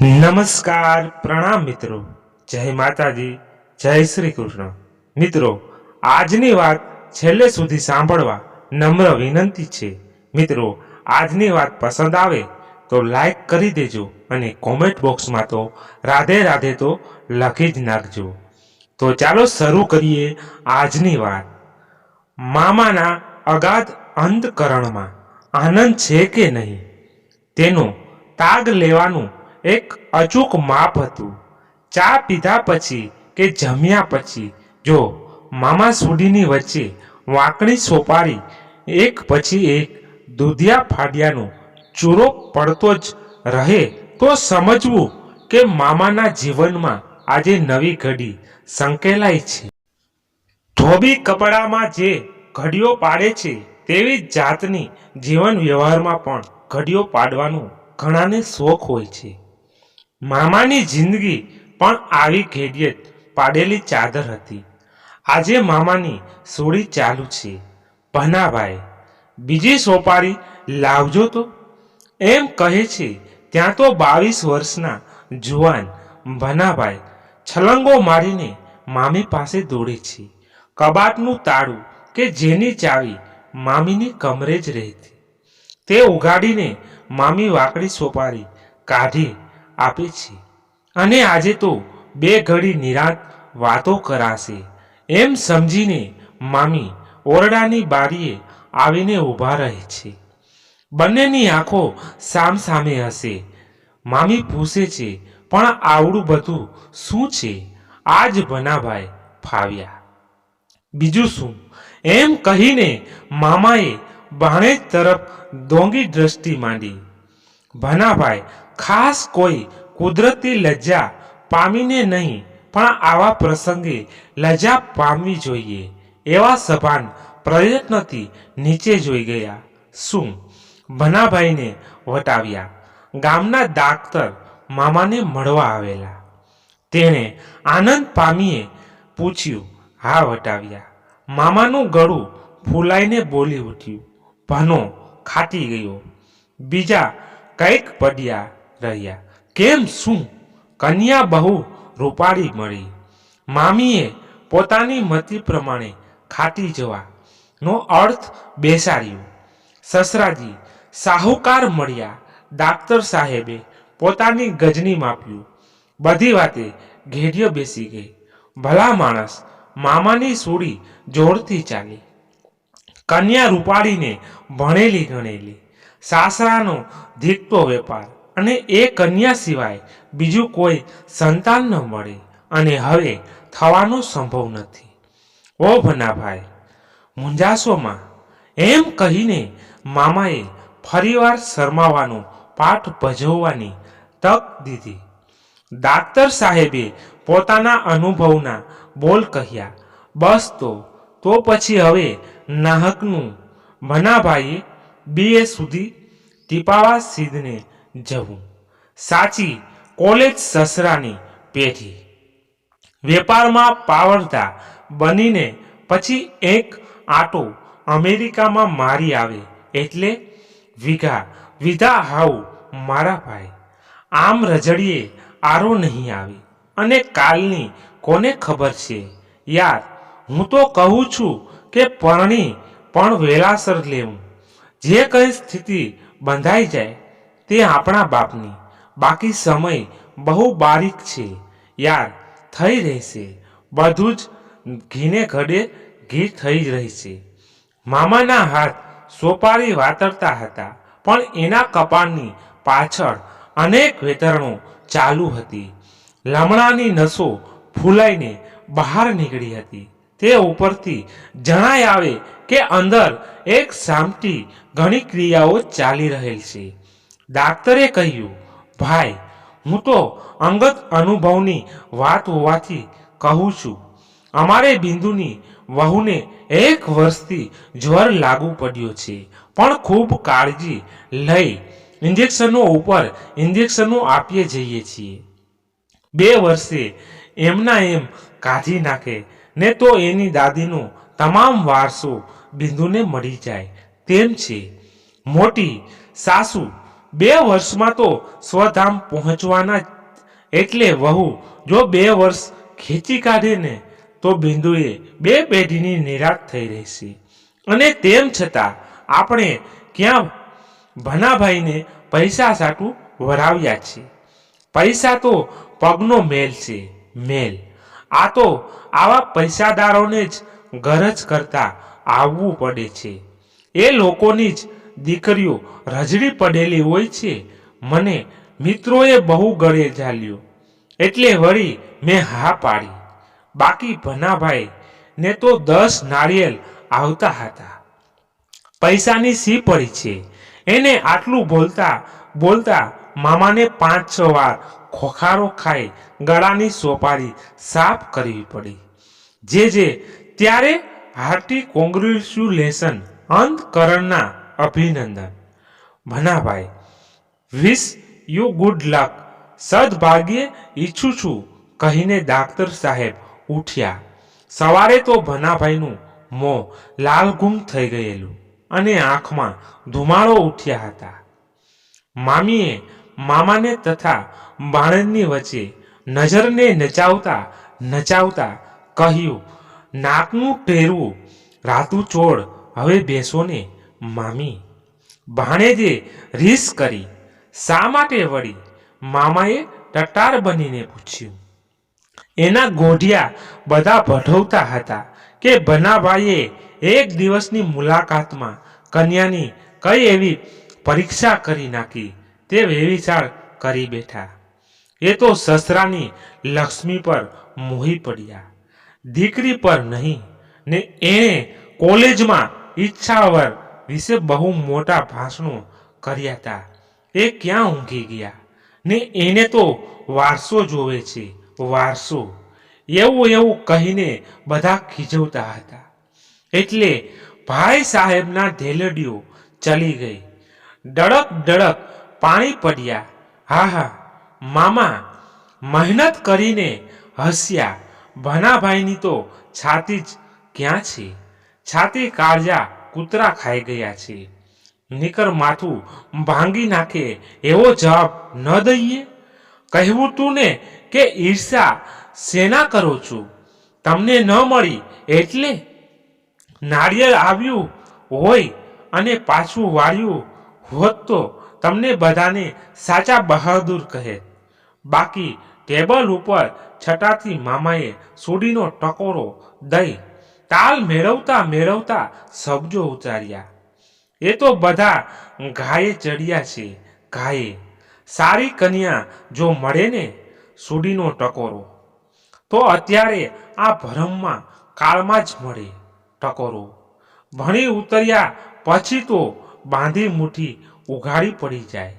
નમસ્કાર પ્રણામ મિત્રો, જય માતાજી, જય શ્રી કૃષ્ણ. મિત્રો, આજની વાત છેલ્લે સુધી સાંભળવા નમ્ર વિનંતી છે. મિત્રો, આજની વાત પસંદ આવે તો લાઈક કરી દેજો અને કોમેન્ટ બોક્સમાં તો રાધે રાધે તો લખી જ નાખજો. તો ચાલો શરૂ કરીએ આજની વાત. મામાના અગાધ અંતકરણમાં આનંદ છે કે નહીં, તેનો તાગ લેવાનું એક અચૂક માપ હતું. ચા પીધા પછી કે જમ્યા પછી જો મામા સુડીની વચ્ચે વાંકણી સોપારી એક પછી એક દૂધિયા ફાડિયાનો ચૂરો પડતો જ રહે તો સમજવું કે મામાના જીવનમાં આજે નવી ઘડી સંકેલાઈ છે. ધોબી કપડામાં જે ઘડીઓ પાડે છે તેવી જ જાતની જીવન વ્યવહારમાં પણ ઘડીઓ પાડવાનો ઘણાને શોખ હોય છે. મામાની જિંદગી પણ આવી ઘેડિયત પાડેલી ચાદર હતી. આજે મામાની સોડી ચાલુ છે. ભનાભાઈ, બીજી સોપારી લાવજો તો, એમ કહે છે ત્યાં તો 22 વર્ષના જુવાન ભનાભાઈ છલંગો મારીને મામી પાસે દોડે છે. કબાટનું તાળું કે જેની ચાવી મામીની કમરે જ રહેતી, તે ઉગાડીને મામી વાકડી સોપારી કાઢી આપે છે અને આજે તો 2 ઘડી નિરાંત વાતો કરાશે એમ સમજીને મામી ઓરડાની બારીએ આવીને ઊભા રહે છે. બંનેની આંખો સામસામે હશે. મામી પૂછે છે, પણ આવડું બધું શું છે? આજ ભનાભાઈ ફાવ્યા, બીજું શું, એમ કહીને મામાએ ભાણેજ તરફ ડોંગી દ્રષ્ટિ માંડી. ભનાભાઈ ખાસ કોઈ કુદરતી લજ્જા પામીને નહીં, પણ આવા પ્રસંગે લજ્જા પામવી જોઈએ એવા સભાન પ્રયત્નથી નીચે જોઈ ગયા. શું? ભનાભાઈને વટાવ્યા. ગામના ડાક્ટર મામાને મળવા આવેલા. તેણે આનંદ પામીએ પૂછ્યું, હા વટાવ્યા. મામાનું ગળું ફૂલાઈને બોલી ઉઠ્યું, ભનો ખાટી ગયો. બીજા કંઈક પડ્યા રહ્યા. કેમ, શું? કન્યા બહુ રૂપાળી મળી. મામીએ પોતાની મતિ પ્રમાણે ખાટી જવાનો અર્થ બેસાડ્યો. સસરાજી સાહુકાર મળ્યા. ડાક્ટર સાહેબે પોતાની ગજની માપ્યું. બધી વાતે ઘેડિયો બેસી ગઈ. ભલા માણસ, મામાની સોડી જોરથી ચાલી. કન્યા રૂપાળીને ભણેલી ગણેલી, સાસરાનો ધીકતો વેપાર, અને એ કન્યા સિવાય બીજું કોઈ સંતાન ન મળે અને હવે થવાનો સંભવ નથી. ઓ ભનાભાઈ, મૂંઝાશોમાં, એમ કહીને મામાએ ફરીવાર શરમાવાનો પાઠ ભજવવાની તક દીધી. ડાક્ટર સાહેબે પોતાના અનુભવના બોલ કહ્યા. બસ તો પછી હવે નાહકનું. ભનાભાઈએ BA સુધી ટીપાવા સીધને જવું. સાચી કોલેજ સસરાની પેઢી. વેપારમાં પાવરધા બનીને પછી એક આંટો અમેરિકામાં મારી આવે એટલે વિધા હાઉ મારા ભાઈ. આમ રજડીએ આરો નહીં આવે અને કાલની કોને ખબર છે યાર. હું તો કહું છું કે પરણી પણ વેલાસર લેવું. જે કંઈ સ્થિતિ બંધાઈ જાય તે આપણા બાપની. બાકી સમય બહુ બારીક છે યાર, થઈ રહેશે બધું જ. ઘીને ઘડે ઘી થઈ રહેશે. મામાના હાથ સોપારી વાતરતા હતા, પણ એના કપાળની પાછળ અનેક વેતરણો ચાલુ હતી. લમણાની નસો ફૂલાઈને બહાર નીકળી હતી. તે ઉપરથી જણાય આવે કે અંદર એક સામટી ઘણી ક્રિયાઓ ચાલી રહેલ છે. ડાક્ટરે કહ્યું, ભાઈ, હું તો અંગત અનુભવની વાત હોવાથી કહું છું. અમારે બિંદુની વહુને 1 વર્ષથી જ્વર લાગુ પડ્યો છે, પણ ખૂબ કાળજી લઈ ઇન્જેક્શનો ઉપર ઇન્જેક્શનો આપીએ જઈએ છીએ. 2 વર્ષે એમના એમ કાઢી નાખે ને તો એની દાદીનો તમામ વારસો બિંદુને મળી જાય તેમ છે. મોટી સાસુ 2 વર્ષમાં તો સ્વધામ પહોંચવાના જ. એટલે વહુ જો 2 વર્ષ ખેંચી કાઢે ને તો બિંદુએ 2 પેઢીની નિરાશ થઈ રહેશે. અને તેમ છતાં આપણે ક્યાં ભનાભાઈને પૈસા સાટું વરાવ્યા છે. પૈસા તો પગનો મેલ છે, મેલ. આ તો આવા પૈસાદારોને જ ગરજ કરતા આવવું પડે છે. એ લોકોની જ દીકરીઓ રજડી પડેલી હોય છે. મને મિત્રોએ બહુ ગળે ઝાલ્યો એટલે વળી મેં હા પાડી. બાકી ભનાભાઈ ને તો 10 નાળિયેર આવતા હતા. પૈસાની સી પડી છે એને. આટલું બોલતા બોલતા મામાને 5-6 વાર ખોખારો ખાઈ ગળાની સોપારી સાફ કરવી પડી. જે ત્યારે હાર્ટી કોંગ્રેચ્યુલેશન. અંતકરણના અભિનંદન. ભનાભાઈ, વિશ યુ ગુડ લક. સદભાગ્ય ઈચ્છું છું કહીને ડાક્ટર સાહેબ ઉઠ્યા. સવારે તો ભનાભાઈનું મોં લાલઘૂમ થઈ ગયેલું અને આંખમાં ધુમાડો ઉઠ્યા હતા. મામીએ મામાને તથા ભાણેજની વચ્ચે નજરને નચાવતા નચાવતા કહ્યું, નાકનું ટેરવું રાતું ચોળ, હવે બેસો ને મામી. ભાણેજે રીસ કરી. શા માટે વળી? મામાએ ટટાર બનીને પૂછ્યું. એના ગોઢિયા બધા ભઢવતા હતા કે ભનાભાઈએ એક દિવસની મુલાકાતમાં કન્યાની કઈ એવી પરીક્ષા કરી નાખી તે વેવિચાર કરી બેઠા. એ તો સસરાની લક્ષ્મી પર મોહી પડ્યા, દીકરી પર નહીં. ને એણે કોલેજમાં ઈચ્છાવર વિશે બહુ મોટા ભાષણો કર્યા હતા. એ ક્યાં ઊંઘી ગયા? ને એને તો વારસો જોવે છે, વારસો. એવું કહીને બધા ખીજવતા હતા. એટલે ભાઈ સાહેબના ઢેલડીઓ ચલી ગઈ. ડળક ડળક પાણી પડ્યા. હા, મામા મહેનત કરીને હસ્યા. ભનાભાઈની તો છાતી જ ક્યાં છે? છાતી કાળજા કૂતરા ખાઈ ગયા છે. નીકર માથું ભાંગી નાખે એવો જવાબ ન દઈએ? કહેવું તું ને કે ઈર્ષા શેના કરો છો? તમને ન મળી એટલે? નાળિયેર આવ્યું હોય અને પાછું વાળ્યું હોત તો તમને બધાને સાચા બહાદુર કહે. બાકી ટેબલ ઉપર છટાથી મામાએ સોડીનો ટકોરો દઈ તાલ મેળવતા મેળવતા શબ્દો ઉચ્ચાર્યા. એ તો બધા ઘાયે ચડ્યા છે, ઘાયે. સારી કન્યા જો મળે ને સોડીનો ટકોરો તો અત્યારે આ ભરમમાં કાળમાં જ મળે ટકોરો. ભણી ઉતર્યા પછી તો બાંધી મુઠ્ઠી ઉઘાડી પડી જાય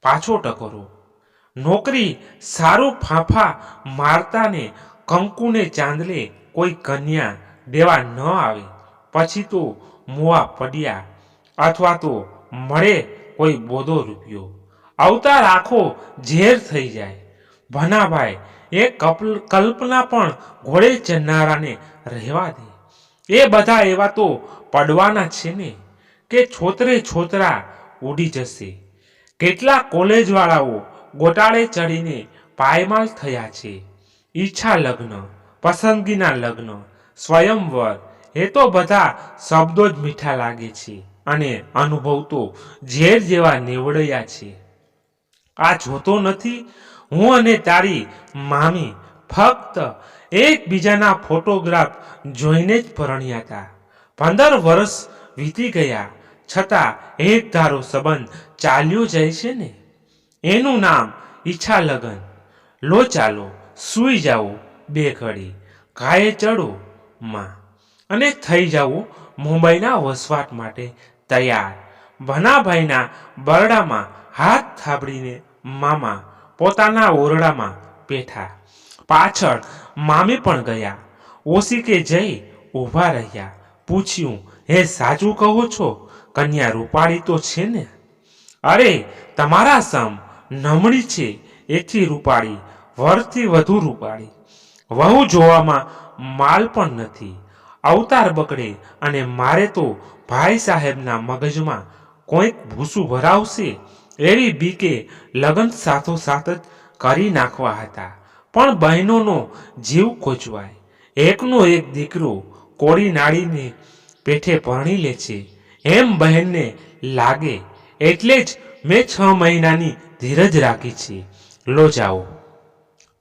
પાછો ટકોરો. નોકરી સારું ફાંફા મારતા ને કંકુને ચાંદલે કોઈ કન્યા દેવા ન આવે પછી તો મુવા પડ્યા અથવા તો મળે કોઈ બોધો રૂપિયો. અવતાર આખો ઝેર થઈ જાય. ભનાભાઈ, એ કલ્પના પણ ઘોડે ચડનારાને રહેવા દે. એ બધા એવા તો પડવાના છે ને કે છોતરે છોતરા ઉડી જશે. કેટલા કોલેજવાળાઓ ગોટાળે ચડીને પાયમાલ થયા છે. ઈચ્છા લગ્ન, પસંદગીના લગ્ન, સ્વયંવર, એ તો બધા શબ્દો જ મીઠા લાગે છે અને અનુભવ તો ઝેર જેવા નીવડ્યા છે. આ જોતો નથી? હું અને તારી મામી ફક્ત એકબીજાના ફોટોગ્રાફ જોઈને જ પરણ્યા હતા. 15 વર્ષ વીતી ગયા છતાં એક ધારો સંબંધ ચાલ્યો જાય છે ને. એનું નામ ઈચ્છા લગન. લો ચાલો સૂઈ જાઓ 2 ઘડી, ઘાયે ચડો માં, અને થઈ જાઓ મુંબઈના વસવાટ માટે તૈયાર. ભનાભાઈના બરડામાં હાથ થાબડીને મામા પોતાના ઓરડામાં બેઠા. પાછળ મામી પણ ગયા. ઓશીકે જઈ ઊભા રહ્યા. પૂછ્યું, હે સાચું કહો છો? કન્યા રૂપાળી તો છે ને? અરે તમારા સમ નમણી છે એથી રૂપાળી, વરથી વધુ રૂપાળી. વહુ જોવામાં માલ પણ નથી. અવતાર બગડે અને મારે તો ભાઈ સાહેબના મગજમાં કોઈક ભૂસું ભરાવશે એવી બીકે લગ્ન સાથોસાથ જ કરી નાખવા હતા, પણ બહેનોનો જીવ કોચવાય. એકનો એક દીકરો કોળી નાળીને પેઠે પરણી લે છે એમ બહેનને લાગે, એટલે જ મેં 6 મહિનાની ધીરજ રાખી છે. લો જાઓ,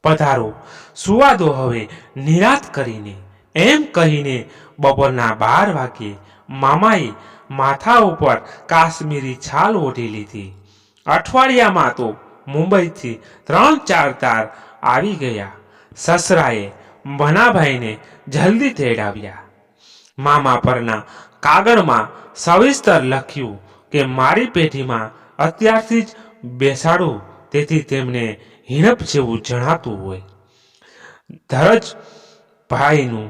પધારો, સુવા દો હવે નિરાત કરીને. એમ કહીને બપોરના 12 વાગ્યે મામાએ માથા ઉપર કાશ્મીરી છાલ ઓઢી લીધી. અઠવાડિયામાં તો મુંબઈથી 3-4 તાર આવી ગયા. સસરાએ ભનાભાઈને જલ્દી તેડાવ્યા. મામા પરના કાગળમાં સવિસ્તર લખ્યું કે મારી પેઢીમાં અત્યારથી જ બેસાડું, તેથી તેમને હિણપ જેવું જણાતું હોય. ધરજ ભાઈનું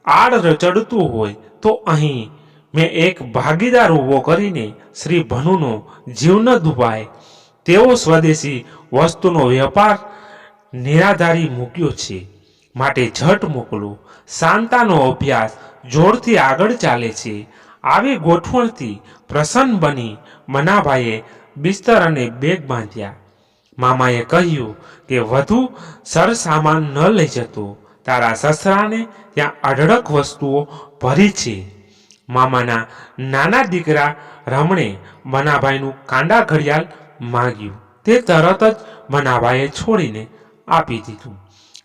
આડ ચડતું હોય તો અહીં મેં એક ભાગીદાર ઊભો કરીને શ્રી ભનુનો જીવ ન ડૂબાય તેવો સ્વદેશી વસ્તુનો વેપાર નિરાધારી મૂક્યો છે. માટે ઝટ મોકલો. શાંતાનો અભ્યાસ જોરથી આગળ ચાલે છે. આવી ગોઠવણથી પ્રસન્ન બની મનાભાઈએ બિસ્તર અને બેગ બાંધ્યા. મામાએ કહ્યું કે વધુ સરસામાન ન લઈ જતો, તારા સસરાને ત્યાં અઢળક વસ્તુઓ ભરી છે. મામાના નાના દીકરા રમણે મનાભાઈનું કાંડા ઘડિયાળ માંગ્યું. તે તરત જ મનાભાઈએ છોડીને આપી દીધું.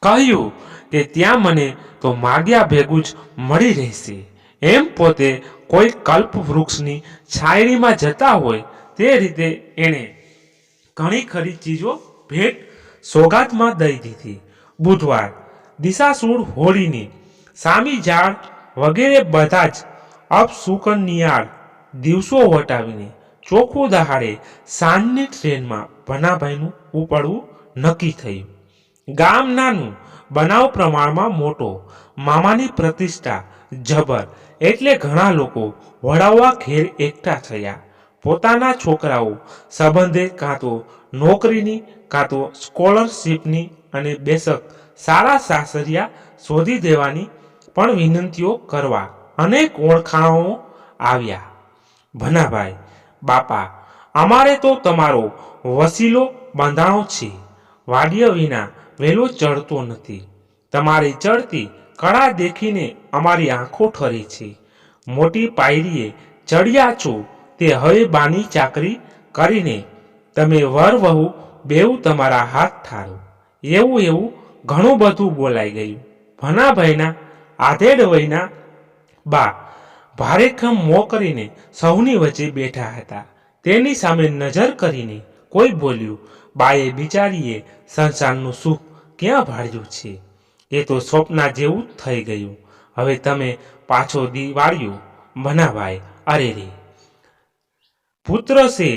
કહ્યું કે ત્યાં મને તો માગ્યા ભેગું જ મળી રહેશે. એમ પોતે કોઈ કલ્પ વૃક્ષની છાયડીમાં જતા હોય તે રીતે એણે ઘણી ખરી ચીજો ભેટ સોગાદમાં દઈ દીધી. બુધવાર દિશાસૂળ હોળીની સામી ઝાડ વગેરે બધા જ અપશુકનિયાળ દિવસો વટાવીને ચોખ્ખું દહાડે સાંજની ટ્રેનમાં ભનાભાઈનું ઉપડવું નક્કી થયું. ગામ નાનું, બનાવ પ્રમાણમાં મોટો. મામાની પ્રતિષ્ઠા જબર, એટલે ઘણા લોકો વડાવવા ઘેર એકઠા થયા. પોતાના છોકરાઓ સંબંધે કાં તો નોકરીની કાં તો સ્કોલરશીપની અને બેશક સારા સાસરિયા શોધી દેવાની પણ વિનંતીઓ કરવા અનેક ઓળખાણો આવ્યા. ભનાભાઈ, બાપા, અમારે તો તમારો વસીલો બંધાણો છે. વાડિયા વિના વહેલો ચડતો નથી. તમારી ચડતી કળા દેખીને અમારી આંખો ઠરે છે. મોટી પાયરીએ ચડ્યા છો તે હવે બાની ચાકરી કરીને તમે વર વહુ બેઉ તમારા હાથ ઠારો. એવું ઘણું બધું બોલાઈ ગયું. ભનાભાઈના આધેડ વયના બા ભારેખમ મોં કરીને સૌની વચ્ચે બેઠા હતા. તેની સામે નજર કરીને કોઈ બોલ્યું. બાએ બિચારીએ સંસારનું સુખ ક્યાં ભાળ્યું છે? એ તો સ્વપ્ના જેવું જ થઈ ગયું. હવે તમે પાછો દિવાળ્યો. ભનાભાઈ, અરે રે પુત્ર છે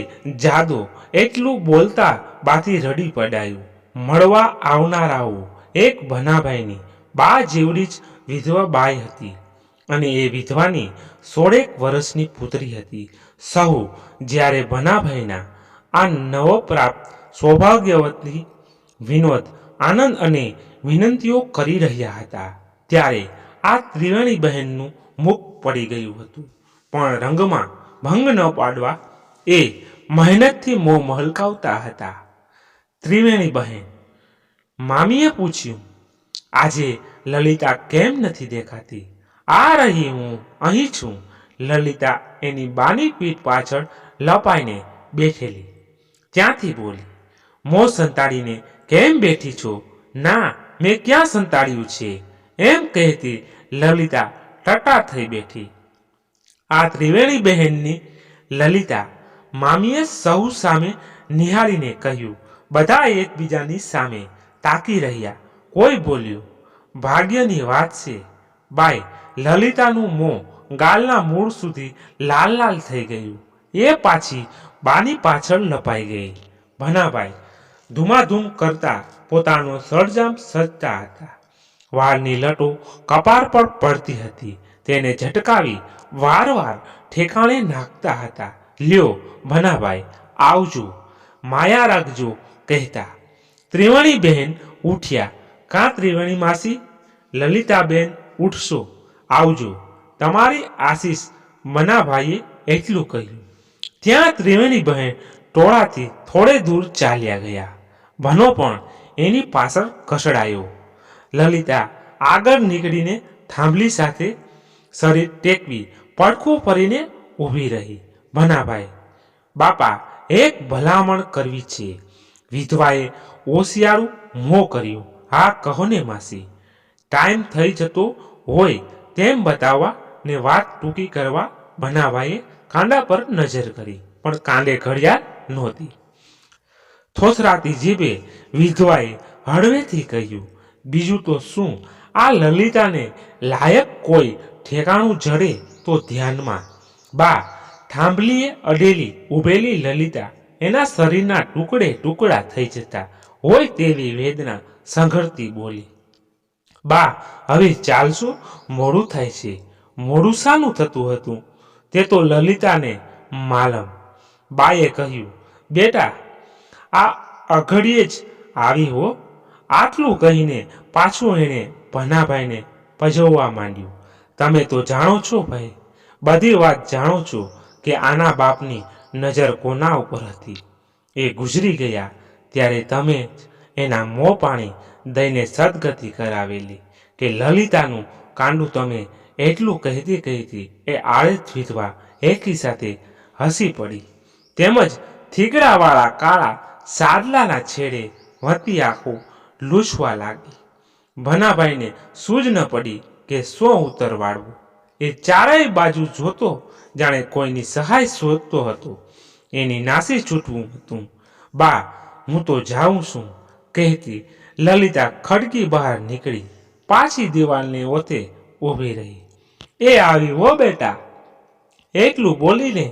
જાદો, એટલું બોલતા બાથી રડી પડાયું. મળવા આવનારાઓ એક ભનાભાઈની બા જેવડી જ વિધવા બાઈ હતી, અને એ વિધવાની 16 વર્ષની પુત્રી હતી. સહુ જ્યારે ભનાભાઈના આ નવપ્રાપ્ત સૌભાગ્યવતી વિનોદ આનંદ અને વિનંતીઓ કરી રહ્યા હતા, ત્યારે આ ત્રિવેણી બહેનનું મુખ પડી ગયું હતું. પણ રંગમાં ભંગ ન પાડવા એ મહેનતથી મોં મહલકાવતા હતા. ત્રિવેણી બહેન, મામીએ પૂછ્યું, આજે લલિતા કેમ નથી દેખાતી? આ રહી, હું અહીં છું. લલિતા એની બાની પીઠ પાછળ લપાઈને બેઠેલી ત્યાંથી બોલી. મોં સંતાડીને કેમ બેઠી છો? ના, મેં ક્યાં સંતાડ્યું છે? એમ કહેતી લલિતા ટટા થઈ બેઠી. આ ત્રિવેણી બહેનની લલિતા. મામીએ સહુ સામે નિહાળીને કહ્યું. બધા એકબીજાની સામે તાકી રહ્યા. કોઈ બોલ્યું. ભાગ્યની વાત છે. બાઈ, લલિતાનું મોં ગાલના મૂળ સુધી લાલ લાલ થઈ ગયું. એ પાછી બાની પાછળ લપાઈ ગઈ. ભનાભાઈ ધૂમાધૂમ કરતા પોતાનો સરંજામ સજતા હતા. વાળની લટો કપાળ પર પડતી હતી. તેને ઝટકાવી વારવાર ઠેકાણે નાખતા હતા. લ્યો ભનાભાઈ, આવજો, માયા રાખજો કહેતા. ત્રિવેણી બહેન ઉઠ્યા. કાં ત્રિવેણી માસી? લલિતાબેન ઉઠશો, આવજો, તમારી આશીષ. મનાભાઈએ એટલું કહ્યું. ત્યાં ત્રિવેણી બહેન ટોળાથી થોડે દૂર ચાલ્યા ગયા. ભનો પણ એની પાછળ ઘસડાયો. લલિતા આગળ નીકળીને થાંભલી સાથે શરીર ટેકવી પડખું ફરીને ઊભી રહી. ભનાભાઈ, બાપા, એક ભલામણ કરવી છે. વિધવાએ ઓશિયાળું મોં કર્યું. હા, કહો ને માસી. ટાઈમ થઈ જતો હોય તેમ બતાવવા ને વાત ટૂંકી કરવા ભનાભાઈએ કાંડા પર નજર કરી, પણ કાંડે ઘડિયાળ નહોતી. થોથરાતી જીભે વિધવાએ હળવેથી કહ્યું, બીજું તો શું, આ લલિતાને લાયક કોઈ ઠેકાણું જડે તો ધ્યાનમાં. બા, થાંભલીએ અડેલી ઊભેલી લલિતા એના શરીરના ટુકડે ટુકડા થઈ જતા હોય તેવી વેદના સંઘરતી બોલી, બા, હવે ચાલશો, મોડું થાય છે. મોડું શાનું થતું હતું? તે તો લલિતાને માલમ. બાએ કહ્યું, બેટા, આ અઘડીએ જ આવી હો. આટલું કહીને પાછું એણે ભનાભાઈને પજવવા માંડ્યું. તમે તો જાણો છો ભાઈ, બધી વાત જાણો છો કે આના બાપની નજર કોના ઉપર હતી. એ ગુજરી ગયા ત્યારે તમે જ એના મોં પાણી દઈને સદગતિ કરાવેલી કે લલિતાનું કાંડું. તમે એટલું કહેતી કહેતી એ આળસ વિધવા એકી સાથે હસી પડી. તેમજ થીગડાવાળા કાળા સાદલાના છેડે વતી આંખો લૂછવા લાગી. ભનાભાઈને સૂઝ ન પડી કે શું ઉત્તર વાળવું. એ ચારેય બાજુ જોતો જાણે કોઈની સહાય શોધતો હતો. એની નાસી છૂટવું હતું. બા, હું તો જાઉં છું, કહેતી લલિતા ખડકી બહાર નીકળી પાછી દિવાલને ઓથે ઊભી રહી. એ આવી હો બેટા. એટલું બોલીને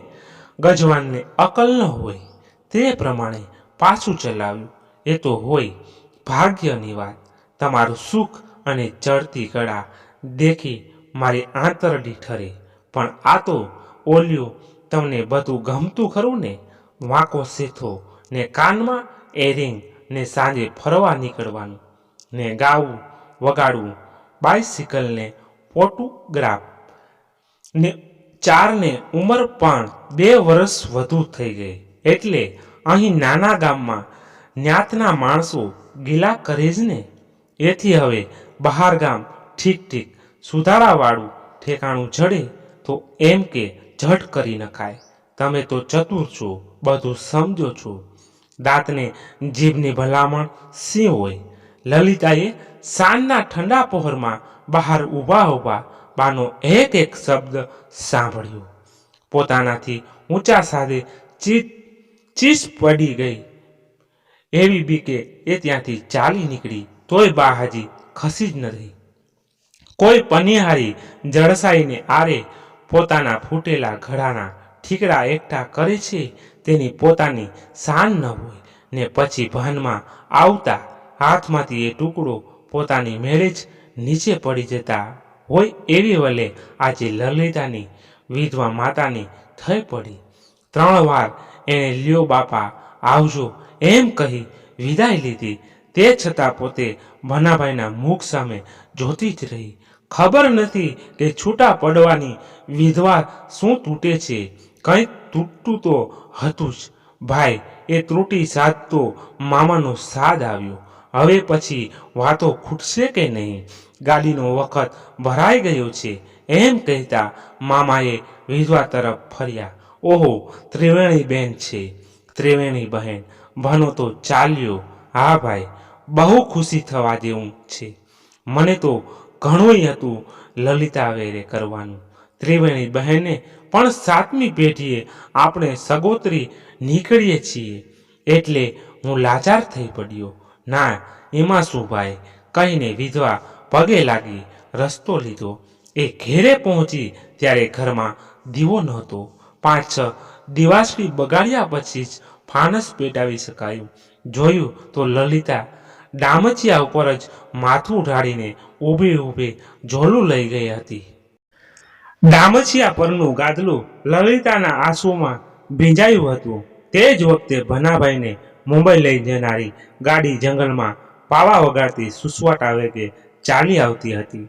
ગજવાનને અકલ ન હોય તે પ્રમાણે પાછું ચલાવ્યું. એ તો હોય ભાગ્યની વાત. તમારું સુખ અને ચડતી કળા દેખી મારી આંતરડી ઠરે. પણ આ તો ઓલ્યો તમને બધું ગમતું ખરું ને? વાંકો સેથો ને કાનમાં એરિંગ ને સાંજે ફરવા નીકળવાનું ને ગાવું વગાડવું, બાઇસિકલને ફોટોગ્રાફ ને 4ને ઉંમર પણ 2 વર્ષ વધુ થઈ ગઈ એટલે અહીં નાના ગામમાં ન્યાતના માણસો ગીલા કરે જ ને. એથી હવે બહાર ગામ ઠીક ઠીક સુધારાવાળું ઠેકાણું જડે તો એમ કે ઝટ કરી નખાય. તમે તો ચતુર છો, બધું સમજો છો. દાંતને જીભની ભલામણ સી હોય. લલિતાએ સાંજના ઠંડા પહોરમાં બહાર ઊભા ઊભા બાનો એક એક શબ્દ સાંભળ્યો. પોતાનાથી ઊંચા સાદે ચીસ પડી ગઈ એવી બીકે એ ત્યાંથી ચાલી નીકળી. તોય બા હજી ખસી જ ન રહી. કોઈ પનિહારી જળસાઈને આરે પોતાના ફૂટેલા ઘડાના ઠીકડા એકઠા કરે છે તેની પોતાની શાન ન હોય ને પછી ભાનમાં આવતા હાથમાંથી એ ટુકડો પોતાની મેળે જ નીચે પડી જતા હોય એવી વલે આજે લલિતાની વિધવા માતાની થઈ પડી. 3 વાર એણે લ્યો બાપા આવજો એમ કહી વિદાય લીધી. તે છતાં પોતે ભનાભાઈના મુખ સામે જોતી જ રહી. ખબર નથી કે છૂટા પડવાની વિધવા શું તૂટે છે. કંઈક તૂટતું તો હતું જ ભાઈ. એ ત્રુટી સાદ તો મામાનો સાદ આવ્યો. હવે પછી વાતો ખૂટશે કે નહીં? ગાડીનો વખત ભરાઈ ગયો છે એમ કહેતા મામાએ વિધવા તરફ ફર્યા. ઓહો, ત્રિવેણી બહેન છે. ત્રિવેણી બહેન, ભનો તો ચાલ્યો. હા ભાઈ, બહુ ખુશી થવા જેવું છે. મને તો ઘણુંય હતું લલિતા વેરે કરવાનું. ત્રિવેણી બહેને પણ 7મી પેઢીએ આપણે સગોતરી નીકળીએ છીએ એટલે હું લાચાર થઈ પડ્યો. ના, એમાં શું ભાઈ, કહીને વિધવા પગે લાગી રસ્તો લીધો. એ ઘેરે પહોંચી ત્યારે ઘરમાં દીવો નહોતો. 5-6 દિવાસળી બગાડ્યા પછી જ ફાનસ પેટાવી શકાયું. જોયું તો લલિતા ડામચિયા ઉપર જ માથું ઢાળીને ઊભે ઊભે ઝોલું લઈ ગઈ હતી. ડામચિયા પરનું ગાદલું લલિતાના આંસુમાં ભીંજાયું હતું. તે જ વખતે ભનાભાઈને મુંબઈ લઈ જનારી ગાડી જંગલમાં પાવા વગાડતી સુસવાટા વેગે ચાલી આવતી હતી.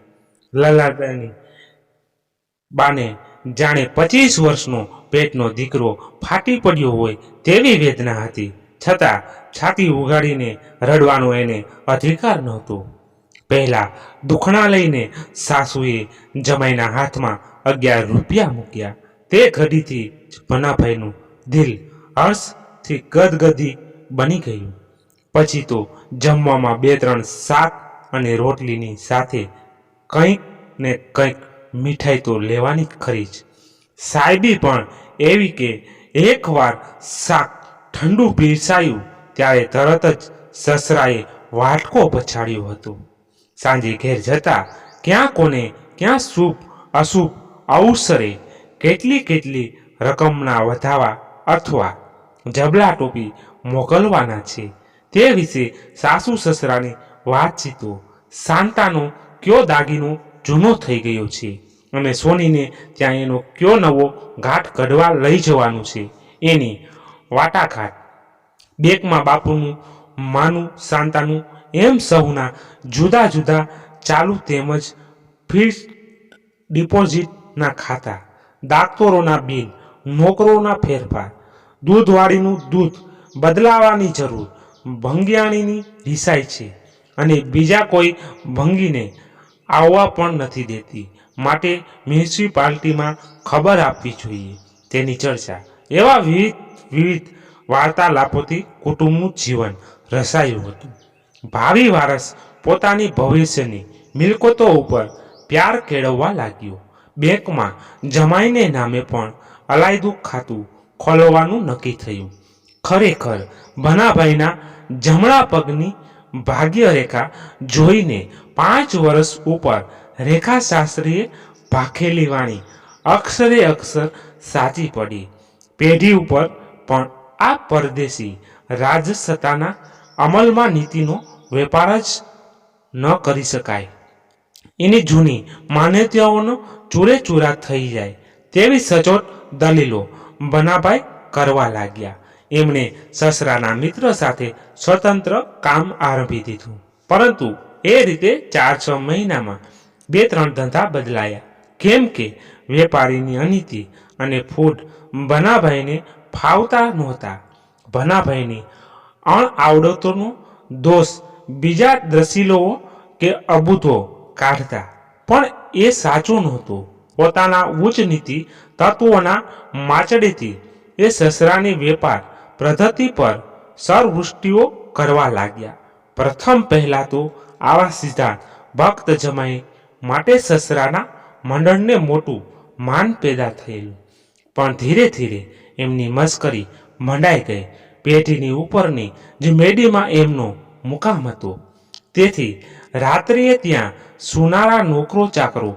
લલિતાની બાને જાણે 25 વર્ષનો પેટનો દીકરો ફાટી પડ્યો હોય તેવી વેદના હતી. છતાં છાતી ઉગાડીને રડવાનો એને અધિકાર નહોતો. પહેલા દુખણા લઈને સાસુએ જમાઈના હાથમાં 11 રૂપિયા મૂક્યા. તે ઘડીથી જ ભનાભાઈનું દિલ હર્ષથી ગદગદી બની ગયું. પછી તો જમવામાં 2-3 શાક અને રોટલીની સાથે કંઈક ને કંઈક મીઠાઈ તો લેવાની જ ખરી જ. સાહેબી પણ એવી કે એકવાર શાક ઠંડુ પીરસાયું ત્યારે તરત જ સસરાએ વાટકો પછાડ્યો હતો. સાંજે ઘેર જતા ક્યાં કોને ક્યાં શુભ અશુભ અવસરે કેટલી રકમના વધાવા અથવા જબલા ટોપી મોકલવાના છે તે વિશે સાસુ સસરાની વાતચીતો. શાંતાનો કયો દાગીનો જૂનો થઈ ગયો છે અને સોનીને ત્યાં એનો કયો નવો ઘાટ કઢવા લઈ જવાનું છે એની વાટાઘાટ. બેંકમાં બાપુનું, માનું, શાંતાનું એમ સૌના જુદા જુદા ચાલુ તેમજ ફિક્સ્ડ ડિપોઝિટના ખાતા, દાક્તરોના બિલ, નોકરોના ફેરફાર, દૂધવાળીનું દૂધ બદલાવાની જરૂર, ભંગિયાણીની રિસાઈ છે અને બીજા કોઈ ભંગીને આવવા પણ નથી દેતી, માટે મ્યુનિસિપાલિટીમાં ખબર આપવી જોઈએ તેની ચર્ચા. એવા વિવિધ વાર્તાલાપોથી કુટુંબનું જીવન રસાયું હતું. ભાવિ વારસ પોતાની ભવિષ્યની મિલકતો ઉપર પ્યાર કેળવવા લાગ્યો. બેંકમાં જમાઈને નામે પણ અલાયદું ખાતું ખોલવાનું નક્કી થયું. ખરેખર ભનાભાઈના જમણા પગની ભાગ્યરેખા જોઈને 5 વર્ષ ઉપર રેખાશાસ્ત્રીએ ભાખેલી વાણી અક્ષરે અક્ષર સાચી પડી. પેઢી ઉપર પણ આ પરદેશી રાજસત્તાના અમલમાં નીતિનો વેપાર જ ન કરી શકાય. એની જૂની માન્યતાઓનો ચૂરેચૂરા થઈ જાય તેવી સચોટ દલીલો ભનાભાઈ કરવા લાગ્યા. એમણે સસરાના મિત્ર સાથે સ્વતંત્ર કામ આરંભી દીધું. પરંતુ એ રીતે 4-6 મહિનામાં 2-3 ધંધા બદલાયા. કેમ કે વેપારીની અનીતિ અને ફૂટ ભનાભાઈને ફાવતા નહોતા. ભનાભાઈની અણઆવડતોનો દોષ બીજા દ્રસીલોઓ કે અબૂતો કાઢતા, પણ એ સાચું નહોતું. પોતાના ઉચ્ચ નીતિ તત્વોના માચડેથી એ સસરાની વેપાર પદ્ધતિ પર સરવૃષ્ટિઓ કરવા લાગ્યા. પ્રથમ પહેલા તો આવા સિદ્ધાંત ભક્ત જમાઈ માટે સસરાના મંડળને મોટું માન પેદા થયેલું. પણ ધીરે ધીરે એમની મશ્કરી મંડાઈ ગઈ. પેઢીની ઉપરની જે મેડીમાં એમનો મુકામ હતો, તેથી રાત્રિએ ત્યાં સુનારા નોકરો ચાકરો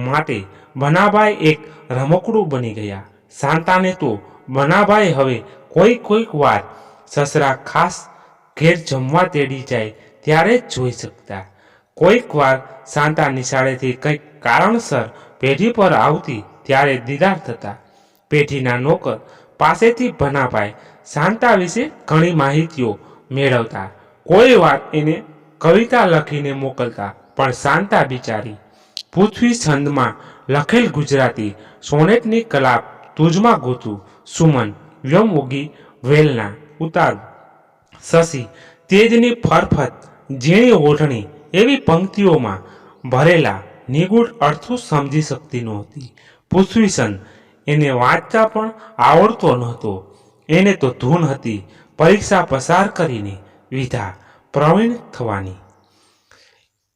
માટે ભનાભાઈ એક રમકડું બની ગયા. શાંતાને તો ભનાભાઈ હવે કોઈક વાર સસરા ખાસ ઘેર જમવા તેડી જાય ત્યારે જ જોઈ શકતા. કોઈક વાર શાંતા નિશાળેથી કંઈક કારણસર પેઢી પર આવતી ત્યારે દીદાર થતા. પેઢીના નોકર પાસેથી ભનાભાઈ શાંતા વિશે ઘણી માહિતીઓ મેળવતા. કોઈ વાર એને કવિતા લખીને મોકલતા. પણ શાંતા બિચારી પૃથ્વી છંદમાં લખેલ ગુજરાતી સોનેટની કલાપ તુજમાં ગોતું, સુમન વ્યમ ઉગી વેલના ઉતારું, શશી તેજની ફરફત ઝીણી ઓઢણી એવી પંક્તિઓમાં ભરેલા નિગૂઢ અર્થો સમજી શકતી નહોતી. પૃથ્વીછંદ એને વાંચતા પણ આવડતો નહોતો. એને તો ધૂન હતી પરીક્ષા પસાર કરીને વિધા પ્રવીણ થવાની.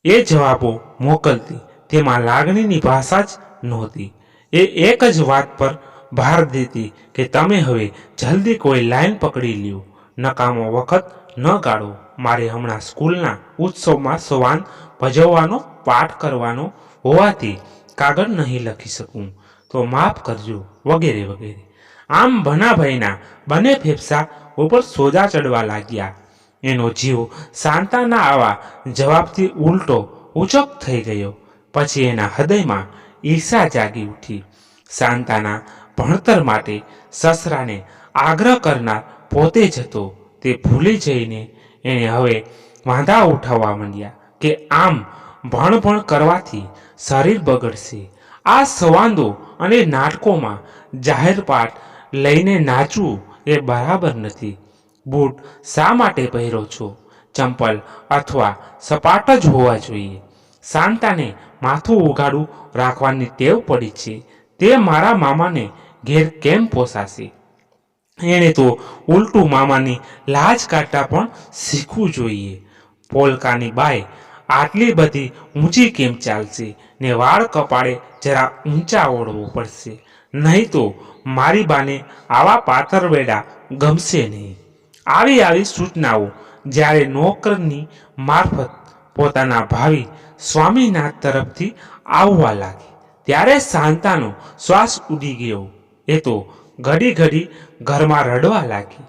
એ જવાબો મોકલતી તેમાં લાગણીની ભાષા જ નહોતી. એ એક જ વાત પર ભાર દેતી કે તમે હવે જલ્દી કોઈ લાઈન પકડી લ્યો, નકામો વખત ન ગાળો. મારે હમણાં સ્કૂલના ઉત્સવમાં સવાન ભજવવાનો પાઠ કરવાનો હોવાથી કાગળ નહીં લખી શકું, તો માફ કરજો, વગેરે વગેરે. આમ ભનાભાઈના બંને ફેફસા ઉપર સોજા ચડવા લાગ્યા. એનો જીવ શાંતાના આવા જવાબથી ઉલટો ઉચક થઈ ગયો. પછી એના હૃદયમાં ઈર્ષા જાગી ઉઠી. શાંતાના ભણતર માટે સસરાને આગ્રહ કરનાર પોતે જ હતો તે ભૂલી જઈને એણે હવે વાંધા ઉઠાવવા માંડ્યા કે આમ ભણ કરવાથી શરીર બગડશે, આ સંવાદો અને નાટકોમાં જાહેર પાઠ લઈને નાચવું એ બરાબર નથી. બૂટ શા માટે પહેરો છો? ચંપલ અથવા સપાટ જ હોવા જોઈએ. શાંતાને માથું ઉઘાડું રાખવાની ટેવ પડી છે. તે મારા મામાને ઘેર કેમ પોસાશે? એણે તો ઉલટું મામાની લાજ કાઢતા પણ શીખવું જોઈએ. પોલકાની બાઈ આટલી બધી ઊંચી કેમ ચાલશે ને વાળ કપાળે જરા ઊંચા ઓળવો પડશે, નહીં તો મારી બાને આવા પાતરવેડા ગમશે નહીં. આવી સૂચનાઓ જ્યારે નોકરની મારફત પોતાના ભાવિ સ્વામીનાથ તરફથી આવવા લાગી ત્યારે શાંતાનો શ્વાસ ઉડી ગયો. એ તો ઘડી ઘડી ઘરમાં રડવા લાગી.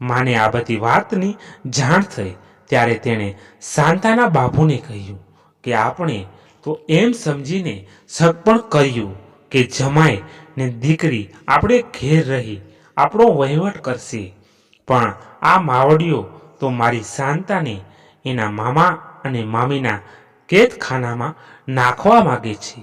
માને આ બધી વાતની જાણ થઈ ત્યારે તેણે શાંતાના બાપુને કહ્યું કે આપણે તો એમ સમજીને સગપણ કર્યું કે જમાઈ ને દીકરી આપણે ઘેર રહી આપણો વહીવટ કરશે, પણ આ માવડીઓ તો મારી શાંતાને એના મામા અને મામીના કેદખાનામાં નાખવા માગે છે.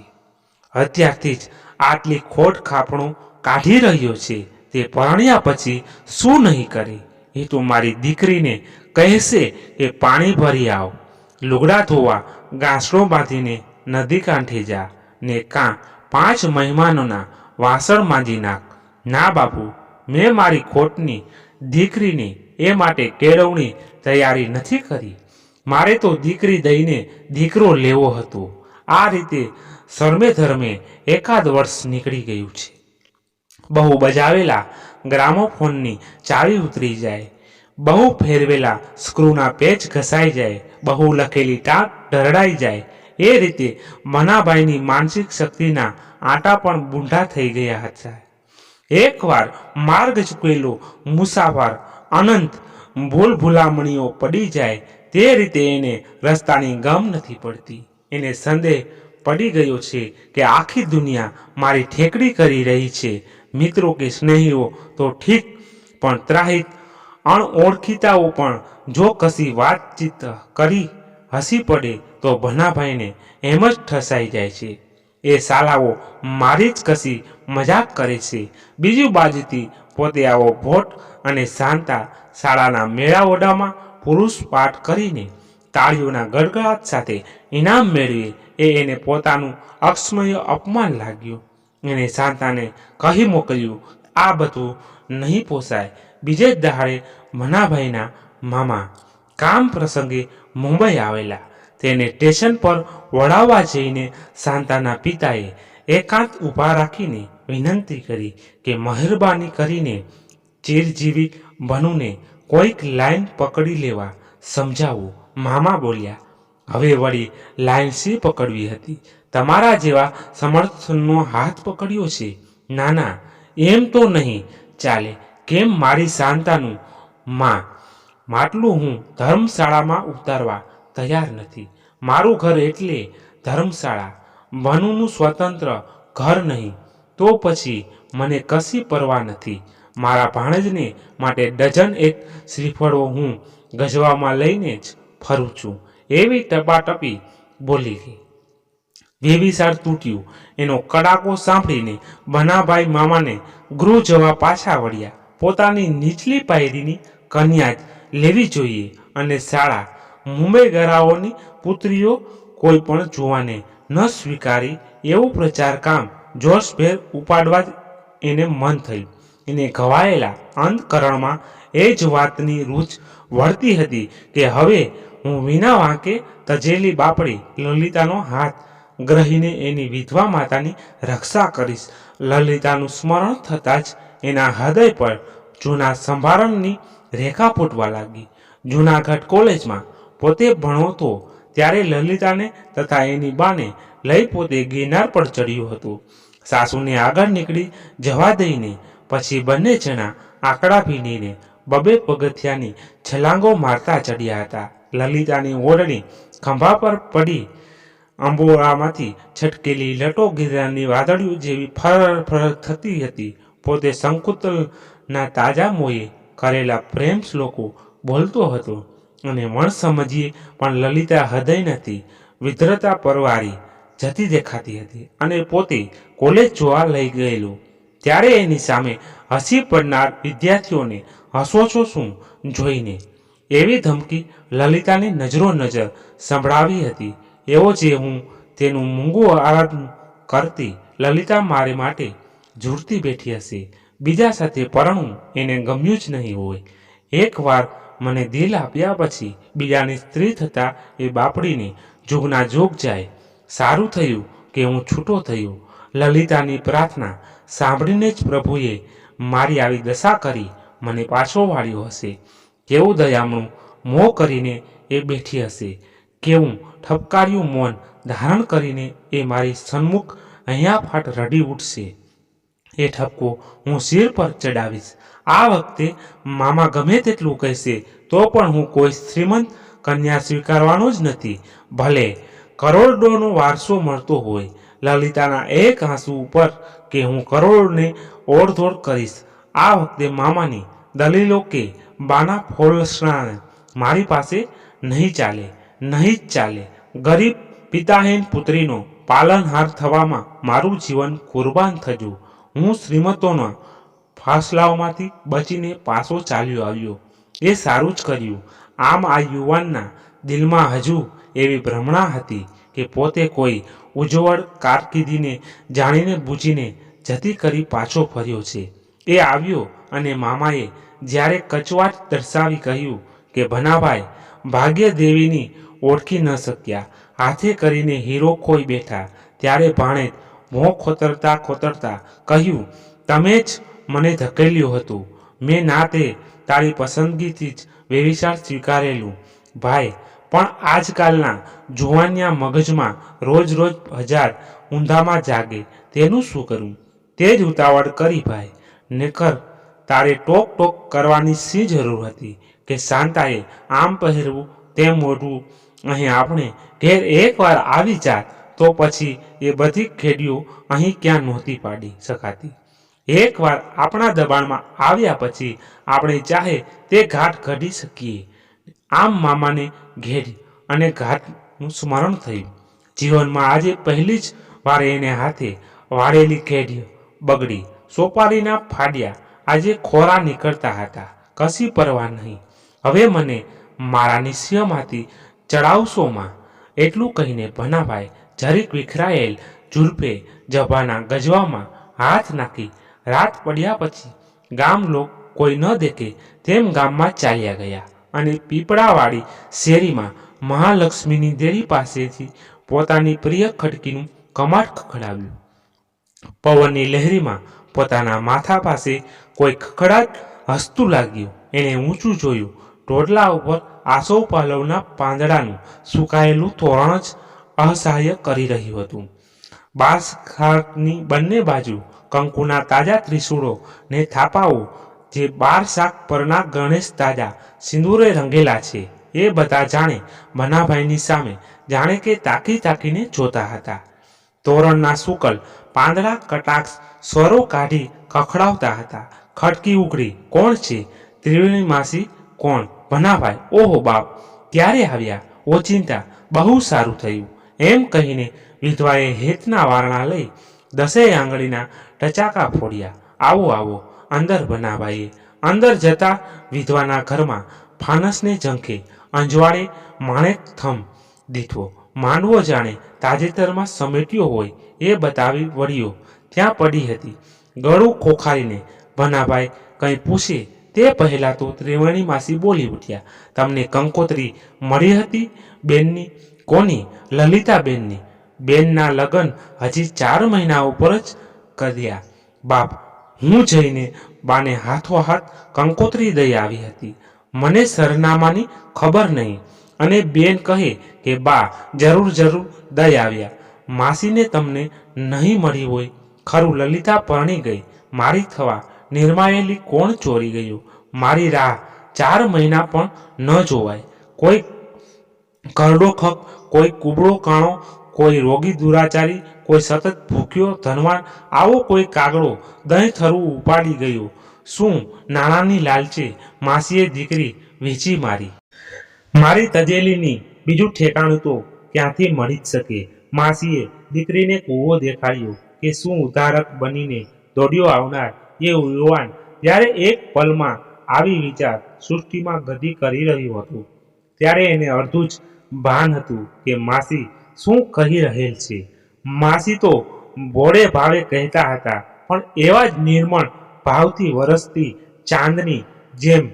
અત્યારથી જ આટલી ખોટ ખાપણો કાઢી રહ્યો છે, તે પરણ્યા પછી શું નહીં કરે? એ તો મારી દીકરીને કહેશે કે પાણી ભરી આવ, લુગડા ધોવા ગાંસડો બાંધીને નદી કાંઠે જા ને કાં 5 મહેમાનોના વાસણ માંજી નાખ. ના બાપુ, મેં મારી ખોટની દીકરીને એ માટે કેળવણી તૈયારી નથી કરી. મારે તો દીકરી દઈને દીકરો લેવો હતો. આ રીતે શરમે ધર્મે એકાદ વર્ષ નીકળી ગયું છે. બહુ બજાવેલા ગ્રામોફોનની ચાવી ઉતરી જાય, બહુ ફેરવેલા સ્ક્રૂના પેચ ઘસાઈ જાય, બહુ લખેલી ટાંક ઢરડાઈ જાય. એ રીતે મનાભાઈની માનસિક શક્તિના આંટા પણ બૂંઢા થઈ ગયા હતા. એકવાર માર્ગ ચૂકેલો મુસાફર અનંત ભૂલ ભૂલામણીઓ પડી જાય તે રીતે એને રસ્તાની ગમ નથી પડતી. એને સંદેહ પડી ગયો છે કે આખી દુનિયા મારી ઠેકડી કરી રહી છે. મિત્રો કે સ્નેહીઓ તો ઠીક, પણ ત્રાહિત અણઓળખીતાઓ પણ જો કશી વાતચીત કરી હસી પડે તો ભનાભાઈને એમ જ ઠસાઈ જાય છે, એ સાલાઓ મારી જ કશી મજાક કરે છે. બીજી બાજુથી પોતે આવો ભોટ અને શાંતા શાળાના મેળાવડામાં પુરુષ પાઠ કરીને તાળીઓના ગડગડાટ સાથે ઇનામ મેળવે એ એને પોતાનું અક્ષમય અપમાન લાગ્યું. એને શાંતાને કહી મોકલ્યું, આ બધું નહીં પોસાય. બીજે જ દહાડે મનાભાઈના મામા કામ પ્રસંગે મુંબઈ આવેલા. તેને સ્ટેશન પર વળાવવા જઈને શાંતાના પિતાએ એકાંત ઊભા રાખીને વિનંતી કરી કે મહેરબાની કરીને ચિરજીવી બનુને કોઈક લાઈન પકડી લેવા સમજાવો. મામા બોલ્યા, હવે વળી લાઈન શી પકડવી હતી? તમારા જેવા સમર્થનનો હાથ પકડ્યો છે. ના ના, એમ તો નહીં ચાલે. કેમ? મારી શાંતાનું માટલું હું ધર્મશાળામાં ઉતારવા તૈયાર નથી. મારું ઘર એટલે ધર્મશાળા, બનુનું સ્વતંત્ર ઘર નહીં. તો પછી મને કશી પરવા નથી. મારા ભાણેજને માટે ડઝન એક શ્રીફળો હું ગજવામાં લઈને જ ફરું છું. એવી ટપાટપી બોલી ગઈ. વેવિશાળ તૂટ્યું. એનો કડાકો સાંભળીને ભનાભાઈ મામાને ગૃહ જવા પાછા વળ્યા. પોતાની નીચલી પાયરીની કન્યા જ લેવી જોઈએ અને શાળા મુંબઈગરાઓની પુત્રીઓ કોઈ પણ જુવાને ન સ્વીકારી એવું પ્રચાર કામ જોશભેર ઉપાડવા જ એને મન થયું. એને ઘવાયેલા અંતકરણમાં એ જ વાતની રૂચ વળતી હતી કે હવે હું વિના વાંકે તજેલી બાપડી લલિતાનો હાથ ગ્રહીને એની વિધવા માતાની રક્ષા કરીશ. લલિતાનું સ્મરણ થતાં જ એના હૃદય પર જૂના સંભારણની રેખા ફૂટવા લાગી. જૂનાગઢ કોલેજમાં પોતે ભણતો ત્યારે લલિતાને તથા એની બાને લઈ પોતે ગિરનાર પર ચડ્યું હતું. સાસુને આગળ નીકળી જવા દઈને પછી બંને જણા આંકડા ભીંડીને 2 પગથિયાની છલાંગો મારતા ચડ્યા હતા. લલિતાની ઓરડી ખંભા પર પડી અંબોળામાંથી છટકેલી લટો ગિરનારની વાદળીઓ જેવી ફર ફર થતી હતી. પોતે શંકુતલના તાજા મોયે કરેલા પ્રેમ શ્લોકો બોલતો હતો અને વણ સમજીએ પણ લલિતા હૃદય નથી વિધ્રતા પરવારી જતી દેખાતી હતી અને પોતે કોલેજ જોવા લઈ ગયેલું. ત્યારે એની સામે હસી પડનાર વિદ્યાર્થીઓને હસો છો શું જોઈને એવી ધમકી લલિતાની નજરો નજર સંભળાવી હતી. એવો જે હું તેનું મૂંગું આરાધન કરતી લલિતા મારે માટે ઝૂરતી બેઠી હશે. બીજા સાથે પરણવું એને ગમ્યું જ નહીં હોય. એકવાર મને દિલ આપ્યા પછી બીજાની સ્ત્રી થતાં એ બાપડીને જોગના જોગ જાય. સારું થયું કે હું છૂટો થયો. લલિતાની પ્રાર્થના સાંભળીને જ પ્રભુએ મારી આવી દશા કરી મને પાછો વાળ્યો હશે. કેવું દયામણું મોં કરીને એ બેઠી હશે. કેવું ઠપકાર્યું મૌન ધારણ કરીને એ મારી સન્મુખ અહીંયા ફાટ રડી ઉઠશે. એ ઠપકો હું શિર પર ચડાવીશ. આ વખતે મામા ગમે તેટલું કહેશે તો પણ હું કોઈ શ્રીમંત કન્યા સ્વીકારવાનો જ નથી, ભલે કરોડોનો વારસો મળતો હોય. લલિતાના એક આંસુ ઉપર કે હું કરોડને ઓળધોળ કરીશ. આ વખતે મામાની દલીલો કે બાના ફોલસણા મારી પાસે નહીં ચાલે, નહીં જ ચાલે. ગરીબ પિતાહીન પુત્રીનો પાલનહાર થવામાં મારું જીવન કુરબાન થયું. હું શ્રીમંતોના ફાસલાઓમાંથી બચીને પાછો ચાલ્યો આવ્યો. એ સારું જ કર્યું. આમ આ યુવાનના દિલમાં હજુ એવી ભ્રમણા હતી કે પોતે કોઈ ઉજ્જવળ કારકિર્દીને જાણીને બૂજીને જતી કરી પાછો ફર્યો છે. એ આવ્યો અને મામાએ જ્યારે કચવાટ દર્શાવી કહ્યું કે ભનાભાઈ ભાગ્યદેવીની ઓળખી ન શક્યા, હાથે કરીને હીરો ખોઈ બેઠા, ત્યારે ભાણેજ મોં ખોતરતા ખોતરતા કહ્યું, તમે જ મને ધકેલ્યો હતો. મેં ના તે તારી પસંદગીથી જ વેવિશાળ સ્વીકારેલું ભાઈ, પણ આજકાલના જુવાનિયા મગજમાં રોજ રોજ હજાર ઊંધામાં જાગે, તેનું શું કરું? તે જ ઉતાવળ કરી ભાઈ, નકર તારે ટોક ટોક કરવાની શી જરૂર હતી કે શાંતાએ આમ પહેરવું તેમ મોઢું? અહીં આપણે ઘેર એકવાર આવી જાત તો પછી એ બધી ખેડીઓ અહીં ક્યાં નહોતી પાડી શકાતી. એકવાર આપણા દબાણમાં આવ્યા પછી આપણે ચાહે તે ઘાટ ઘડી શકીએ. આમ મામાને ઘેરી અને ઘાટનું સ્મરણ થયું. જીવનમાં આજે પહેલી જ વાર એને હાથે વાળેલી ખેડીઓ બગડી. સોપારીના ફાડ્યા આજે ખોરા નીકળતા હતા. કશી પરવા નહીં. હવે મને મારા નિશ્ચયમાંથી ચડાવશોમાં. એટલું કહીને ભનાભાઈ જરીક વિખરાયેલ ઝુલપે જભાના ગજવામાં હાથ નાખી રાત પડ્યા પછી ગામ લોક કોઈ ન દેખે તેમ ગામમાં ચાલ્યા ગયા અને પીપળાવાળી શેરીમાં મહાલક્ષ્મીની દેરી પાસેથી પોતાની પ્રિય ખડકીનું કમાટ ખખડાવ્યું. પવનની લહેરીમાં પોતાના માથા પાસે કોઈ ખખડાટ હસતું લાગ્યું. એણે ઊંચું જોયું. ટોડલા ઉપર આસોપાલવના પાંદડાનું સુકાયેલું તોરણ જ અસહાય કરી રહ્યું હતું. બાંસઘાટની બંને બાજુ કંકુના તાજા ત્રિશૂળો ને થાપાઓ, જે 12 શાક પરના ગણેશ તાજા સિંદૂરે રંગેલા છે, એ બધા જાણે ભનાભાઈની સામે જાણે કે તાકી તાકીને જોતા હતા. તોરણના શુકલ પાંદડા કટાક્ષ સ્વરો કાઢી ખખડાવતા હતા. ખડકી ઉઘડી. કોણ છે? ત્રિવેણી માસી. કોણ? ભનાભાઈ. ઓહો બાપ, ક્યારે આવ્યા? ઓચિંતા, બહુ સારું થયું. એમ કહીને વિધવાએ હેતના વારણા લઈ 10 આંગળીના ટચાકા ફોડ્યા. આવો આવો અંદર. ભનાભાઈએ અંદર જતા વિધવાના ઘરમાં ફાનસને ઝંખે અંજવાળે માણેક થમ દીઠો. માંડવો જાણે તાજેતરમાં સમેટ્યો હોય એ બતાવી વળીઓ ત્યાં પડી હતી. ગળું ખોખારીને ભનાભાઈ કંઈ પૂછે તે પહેલાં તો ત્રિવેણી માસી બોલી ઉઠ્યા, તમને કંકોત્રી મળી હતી બેનની? કોની? લલિતાબેનની. બેનના લગ્ન હજી 4 મહિના ઉપર જ કર્યા બાપ. હું જઈને બાને હાથોહાથ કંકોત્રી દઈ આવી હતી. મને સરનામાની ખબર નહીં અને બેન કહે કે બા જરૂર દઈ આવ્યા. માસીને તમને નહીં મળી હોય. ખરું, લલિતા પરણી ગઈ. મારી થવા નિર્માયેલી કોણ ચોરી ગયું? મારી રાહ 4 મહિના પણ ન જોવાય. કોઈ કરડો ખક, કોઈ કુબળો કાણો, કોઈ રોગી દુરાચારી, કોઈ સતત ભૂખ્યો ધનવાન, આવો કોઈ કાગડો દહીં થરું ઉપાડી ગયો. શું નાણાંની લાલચે માસીએ દીકરી વેચી મારી? મારી તજેલીની બીજું ઠેકાણું તો ક્યાંથી મળી જ શકે? માસીએ દીકરીને કૂવો દેખાડ્યો કે શું ઉદ્ધારક બનીને દોડ્યો આવનાર એ યુવાન ત્યારે એક પલમાં આવી વિચાર સૃષ્ટિમાં ગતિ કરી રહ્યું હતું. ત્યારે એને અડધું જ ભાન હતું કે માસી શું કહી રહેલ છે. માસી તો ભોળે ભાવે કહેતા હતા, પણ એવા જ નિર્મળ ભાવથી વરસતી ચાંદની જેમ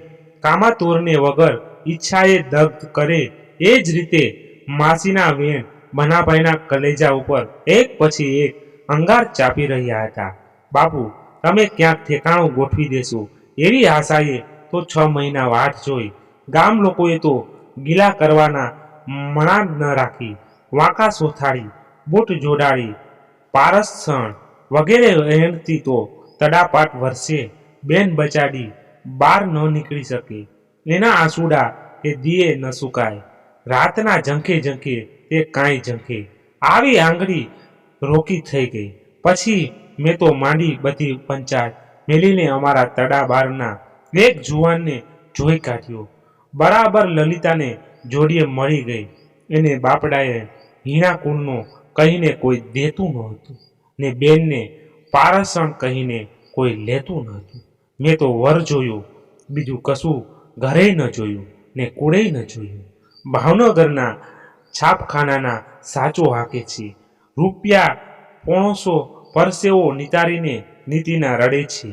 કામાતુરને વગર ઈચ્છાએ દગ્ધ કરે એ જ રીતે માસીના વેણ બનાભાઈના કલેજા ઉપર એક પછી એક અંગાર ચાપી રહ્યા હતા. બાપુ, તમે ક્યાંક ઠેકાણું ગોઠવી દેશો એવી આશાએ તો 6 મહિના વાટ જોઈ. ગામ લોકોએ તો ગીલા કરવાના મણા ન રાખી, વાંકા સોથાડી, બૂટ જોડાડી, પારસણ વગેરે એણથી તો તડાપાટ વર્ષે બેન બચાડી બહાર ન નીકળી શકે. એના આંસુડા કે દીએ ન સુકાય. રાતના ઝંખે ઝંખે તે કાંઈ ઝંખે. આવી આંગળી રોકી થઈ ગઈ. પછી મેં તો માંડી બધી પંચાયત મેલીને અમારા તડા બારના એક જુવાનને જોઈ કાઢ્યો. બરાબર લલિતાને જોડીએ મળી ગઈ. એને બાપડાએ હીણા કુળનો કહીને કોઈ દેતું નહોતું ને બેનને પારસણ કહીને કોઈ લેતું નહોતું. મેં તો વર જોયું, બીજું કશું ઘરે ન જોયું ને કુળે ન જોયું. ભાવનગરના છાપખાનાના સાચો હાકે છે. રૂપિયા 500 પરસેવો નિતારીને નીતિના રડે છે.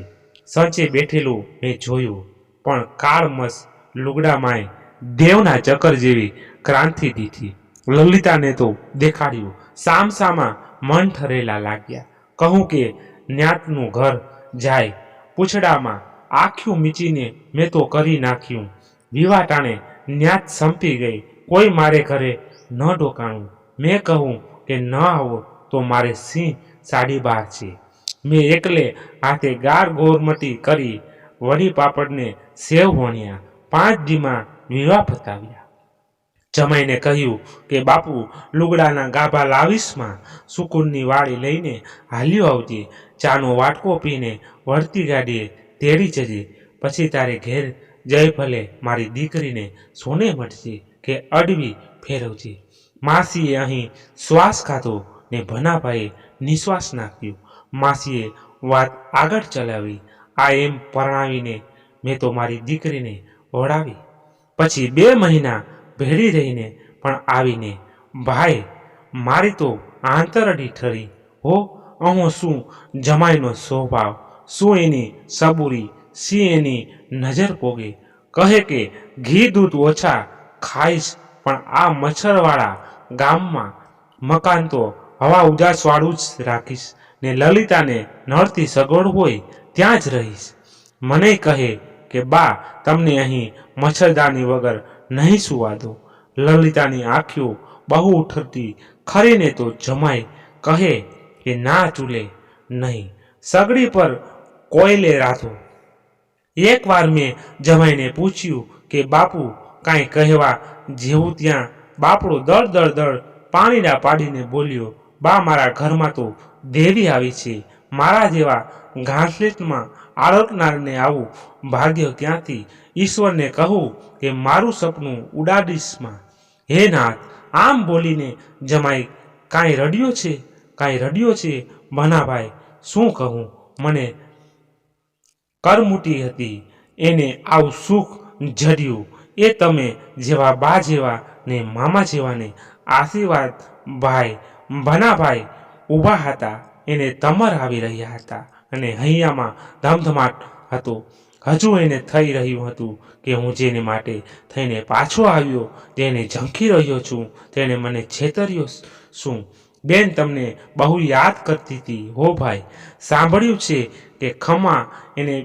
સંચે બેઠેલું મેં જોયું, પણ કાળમસ લુગડામાંય દેવના ચક્કર જેવી ક્રાંતિ દીધી. લલિતાને તો દેખાડ્યું. સામસામાં મન ઠરેલા લાગ્યા. કહું કે ન્યાતનું ઘર જાય. પૂછડામાં આખ્યું મીચીને મેં તો કરી નાખ્યું. વિવાટાણે ન્યાત સંપી ગઈ. કોઈ મારે ઘરે ન ડોકાણું. મેં કહું કે ન આવો તો મારે સિંહ 12.5 છે. મેં એકલે હાથે ગાર ગોરમટી કરી વડી પાપડને સેવ વણ્યા. 5 દીમાં વિવાહ પતાવ્યા. જમાઈને કહ્યું કે બાપુ, લુગડાના ગાભા લાવીશમાં સુકુનની વાળી લઈને હાલ્યો આવજે. ચાનો વાટકો પીને વળતી ગાડીએ તેડી જજે. પછી તારે ઘેર જઈ ભલે મારી દીકરીને સોને મળશે કે અડવી ફેરવજે. માસીએ અહીં શ્વાસ ખાધો ને ભનાભાઈએ નિશ્વાસ નાખ્યું. માસીએ વાત આગળ ચલાવી. આ એમ પરણાવીને મેં તો મારી દીકરીને વળાવી. પછી 2 મહિના ભેળી રહીને પણ આવીને ભાઈ મારી તો આંતરડી ઠરી હો. અહો શું જમાઈનો સ્વભાવ, શું એની સબૂરી, સી એની નજર પોગે. કહે કે ઘી દૂધ ઓછા ખાઈશ, પણ આ મચ્છરવાળા ગામમાં મકાન તો હવા ઉજાસવાળું જ રાખીશ ને લલિતાને નળતી સગવડ હોય ત્યાં જ રહીશ. મને કહે કે બા, તમને અહીં મચ્છરદાની વગર નહીં સુવા દો. લલિતાની આંખો બહુ ઉઠરતી ખરીને તો જમાઈ કહે કે ના ચૂલે નહીં, સગડી પર કોયલે રાધો. એકવાર મેં જમાઈને પૂછ્યું કે બાપુ કાંઈ કહેવા જેવું, ત્યાં બાપડો દળ પાણીડા પાડીને બોલ્યો, બા, મારા ઘરમાં તો દેવી આવી છે. મારા જેવા ઘાસલેટમાં આળકનારને આવું ભાગ્ય ક્યાંથી? ઈશ્વરને કહું કે મારું સપનું ઉડાડીશમાં. હે નાથ! આમ બોલીને જમાઈ કાંઈ રડ્યો છે, કાંઈ રડ્યો છે. ભનાભાઈ, શું કહું? મને કરમૂટી હતી, એને આવું સુખ જડ્યું. એ તમે જેવા બા જેવા ને મામા જેવાને આશીર્વાદ. ભાઈ ભનાભાઈ ઊભા હતા. એને તમર આવી રહ્યા હતા અને હૈયામાં ધમધમાટ હતો. હજુ એને થઈ રહ્યું હતું કે હું જેને માટે થઈને પાછો આવ્યો, તેને ઝંખી રહ્યો છું, તેને મને છેતર્યો છું. બેન તમને બહુ યાદ કરતી હતી હો ભાઈ. સાંભળ્યું છે કે ખમા એને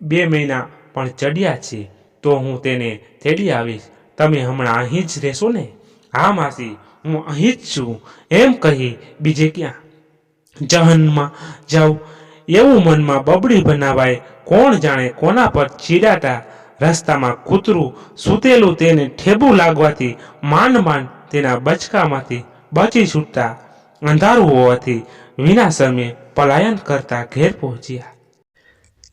2 મહિના પણ ચડ્યા છે, તો હું તેને તેડી આવીશ. તમે હમણાં અહીં જ રહેશો ને? હા માસી, હું અહીં જ છું. એમ કહી બીજે ક્યાં જહનમાં જાઉં એવું મનમાં બબડી બનાવાય. કોણ જાણે કોના પર ચીડાતા. રસ્તામાં કૂતરું સૂતેલું તેને ઠેબું લાગવાથી માંડ તેના બચકામાંથી બચી છૂટતા અંધારું હોવાથી વિના શરમે પલાયન કરતા ઘેર પહોંચ્યા.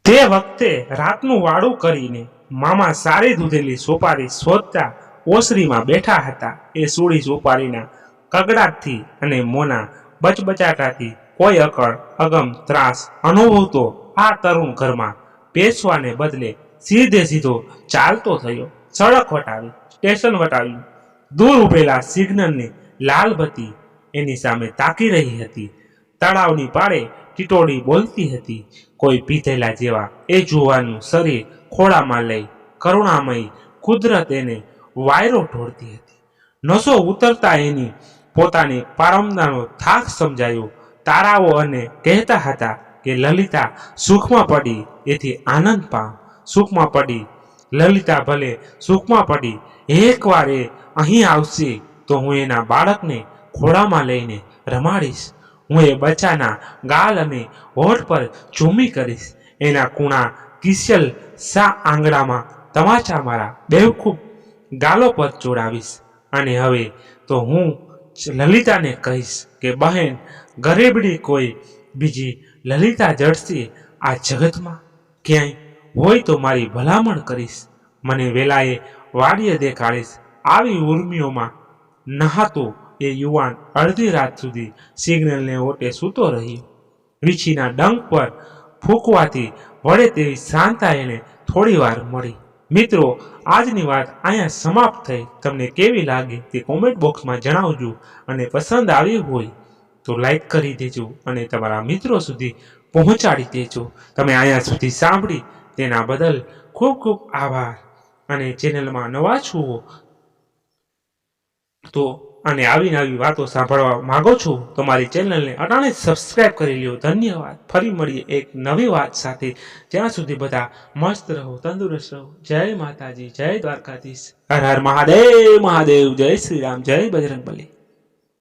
તે વખતે રાતનું વાળું કરીને મામા સારી દૂધેલી સોપારી શોધતા ઓસરીમાં બેઠા હતા. એ સૂળી સોપારીના કગડાટથી અને મોના બચબચાટાથી કોઈ અકળ અગમ ત્રાસ અનુભવતો આ તરુણ ઘરમાં પેશવાને બદલે સીધે સીધો ચાલતો થયો. સડક વટાવી, સ્ટેશન વટાવ્યું. દૂર ઉભેલા સિગ્નલની લાલ બત્તી એની સામે તાકી રહી હતી. તળાવની પાળે ટીટોડી બોલતી હતી. કોઈ પીધેલા જેવા એ જુવાનું શરીર ખોળામાં લઈ કરુણામયી કુદરત એને વાયરો ઢોળતી હતી. નસો ઉતરતા એની પોતાની પારમદાનો થાક સમજાયો. તારાઓ અને કહેતા હતા કે લલિતા સુખમાં પડી એથી આનંદ પામ. સુખમાં પડી લલિતા ભલે સુખમાં પડી, એકવાર એ અહીં આવશે તો હું એના બાળકને ખોળામાં લઈને રમાડીશ. હું એ બચ્ચાના ગાલ અને હોઠ પર ચૂમી કરીશ. એના કૂણા કિસ્યલ સા આંગળામાં તમાચા મારા બેવકૂફ ગાલો પર ચોડાવીશ. અને હવે તો હું લલિતાને કહીશ કે બહેન, ગરીબડી કોઈ બીજી લલિતા જડશે આ જગતમાં ક્યાંય હોય તો મારી ભલામણ કરીશ. મને વેલાએ વાડીએ દેખાડીશ. આવી ઉર્મિઓમાં નહાતો એ યુવાન અડધી રાત સુધી સિગ્નલને ઓટે સૂતો રહ્યો. વીછીના ડંખ પર ફૂંકવાથી વળે તેવી શાંતા એને થોડી વાર મળી. મિત્રો, આજની વાત અહીંયા સમાપ્ત થઈ. તમને કેવી લાગી તે કોમેન્ટ બોક્સમાં જણાવજો અને પસંદ આવી હોય તો લાઈક કરી દેજો અને તમારા મિત્રો સુધી પહોંચાડી દેજો. તમે અહીંયા સુધી સાંભળી તેના બદલ ખૂબ ખૂબ આભાર. અને ચેનલમાં નવા છો તો અને આવી નવી વાતો સાંભળવા માંગો છો તો મારી ચેનલને અટાણે સબસ્ક્રાઇબ કરી લ્યો. ધન્યવાદ. ફરી મળીએ એક નવી વાત સાથે. ત્યાં સુધી બધા મસ્ત રહો, તંદુરસ્ત રહો. જય માતાજી, જય દ્વારકાધીશ. હર હર મહાદેવ મહાદેવ. જય શ્રી રામ, જય બજરંગબલી.